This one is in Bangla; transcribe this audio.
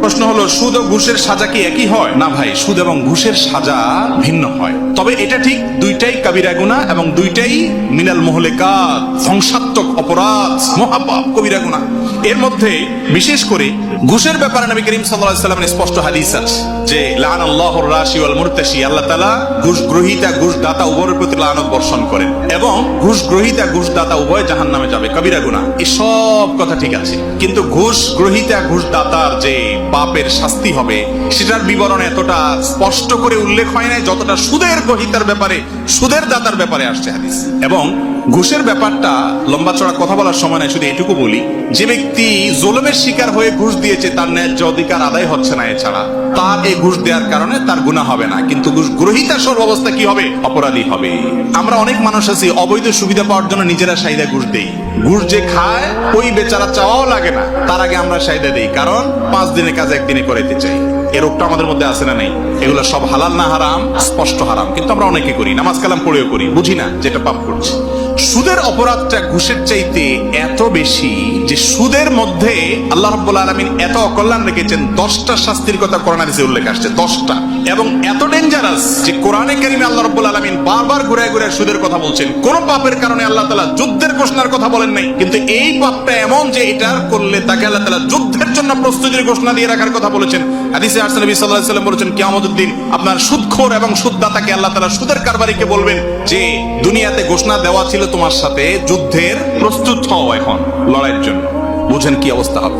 প্রশ্ন হলো, সুদ ও ঘুষের সাজা কি একই হয়? না ভাই, সুদ এবং ঘুষের সাজা ভিন্ন হয়। তবে এটা ঠিক, দুইটাই কাবিরা গুনাহ এবং দুইটাই মিনাল মুহলিকাত, ধ্বংসাত্মক অপরাধ, মহাপাপ, কবিরা গুনাহ। এর মধ্যে বিশেষ করে ঘুষের ব্যাপারে নবী করিম সাল্লাল্লাহু আলাইহি ওয়াসাল্লামের স্পষ্ট হাদিস আছে যে লানাল্লাহুর রাশি ওয়াল মুরতাশি, আল্লাহ তাআলা ঘুষ গ্রহীতা ঘুষ দাতা উভয়ের প্রতি লানত বর্ষণ করেন, এবং ঘুষ গ্রহীতা ঘুষ দাতা উভয় জাহান্নামে যাবে, কবিরা গুনাহ। এই সব কথা ঠিক আছে, কিন্তু ঘুষ গ্রহীতা ঘুষ দাতার যে পাপের শাস্তি হবে সেটার বিবরণ এতটা স্পষ্ট করে উল্লেখ হয় নাই যতটা সুদের গ্রহীতার ব্যাপারে, সুদের দাতার ব্যাপারে আসছে হাদিস। এবং ঘুষের ব্যাপারটা লম্বা চড়া কথা বলার সময় নাই, শুধু এটুকু বলি, যে ব্যক্তি জুলুমের শিকার হয়ে ঘুষ দিয়েছে তার ন্যায্য অধিকার আদায় হচ্ছে না, এছাড়া তার এই ঘুষ দেওয়ার কারণে তার গুনাহ হবে না, কিন্তু ঘুষ গ্রহীতার সর্বাবস্থা কি হবে? অপরাধী হবে। আমরা অনেক মানুষ আছি অবৈধ সুবিধা পাওয়ার জন্য নিজেরা চাহিদা ঘুষ দেই। ঘুষ যে খায় ওই বেচারা চাওয়াও লাগে না, তার আগে আমরা চাহিদা দেই, কারণ 5 দিনের কাজ একদিনে করাইতে চাই। এই রোগটা আমাদের মধ্যে আছে না নেই? এগুলো সব হালাল না হারাম? স্পষ্ট হারাম, কিন্তু আমরা অনেকে করি, নামাজ কালাম পড়েও করি, বুঝি না যেটা পাপ করছি। সুদের অপরাধটা ঘুষের চাইতে এত বেশি যে সুদের মধ্যে আল্লাহ রাব্বুল আলামিন এত অকল্যাণ রেখেছেন, 10টা শাস্তির কথা কোরআন হাদিসে উল্লেখ আসছে, 10টা, এবং এত ডেঞ্জারাস যে কোরআনে কারিমে আল্লাহ রাব্বুল আলামিন বারবার ঘুরে ঘুরে সুদের কথা বলছেন। কোন পাপের কারণে আল্লাহ তাআলা যুদ্ধের ঘোষণার কথা বলেন নাই, কিন্তু এই পাপটা এমন যে এটার করলে তাকে আল্লাহ তাআলা যুদ্ধের জন্য প্রস্তুতির ঘোষণা দিয়ে রাখার কথা বলেছেন। হাদিসে আসছে নবী সাল্লাল্লাহু আলাইহি ওয়াসাল্লাম বলেছেন, কিয়ামতের দিন আপনার সুদখোর এবং সুদদাতাকে আল্লাহ তাআলা, সুদের কারবারিকে বলবেন যে দুনিয়াতে ঘোষণা দেওয়া ছিল তোমার সাথে যুদ্ধের, প্রস্তুত হও এখন লড়াইয়ের জন্য। বুঝেন কি অবস্থা হবে।